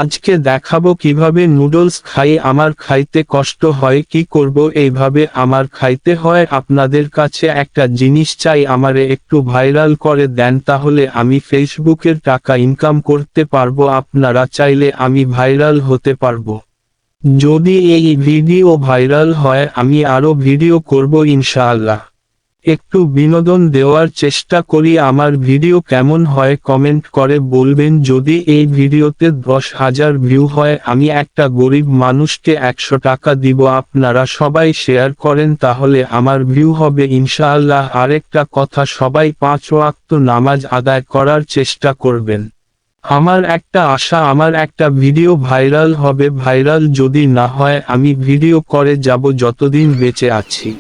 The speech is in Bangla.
আজকে দেখাবো কিভাবে নুডলস খাই। আমার খাইতে কষ্ট হয়, কি করব এইভাবে আমার খাইতে হয়। আপনাদের কাছে একটা জিনিস চাই, আমারে একটু ভাইরাল করে দেন, তাহলে আমি ফেসবুকের টাকা ইনকাম করতে পারবো। আপনারা চাইলে আমি ভাইরাল হতে পারবো। যদি এই ভিডিও ভাইরাল হয় আমি আরো ভিডিও করব ইনশাআল্লাহ। একটু বিনোদন দেওয়ার চেষ্টা করি। আমার ভিডিও কেমন হয় কমেন্ট করে বলবেন। যদি এই ভিডিওতে 10,000 ভিউ হয় আমি একটা গরিব মানুষকে 100 টাকা দিব। আপনারা সবাই শেয়ার করেন, তাহলে আমার ভিউ হবে ইনশাআল্লাহ। আরেকটা কথা, সবাই 5 ওয়াক্ত নামাজ আদায় করার চেষ্টা করবেন। আমার একটা আশা, আমার একটা ভিডিও ভাইরাল হবে। ভাইরাল যদি না হয় আমি ভিডিও করে যাব যতদিন বেঁচে আছি।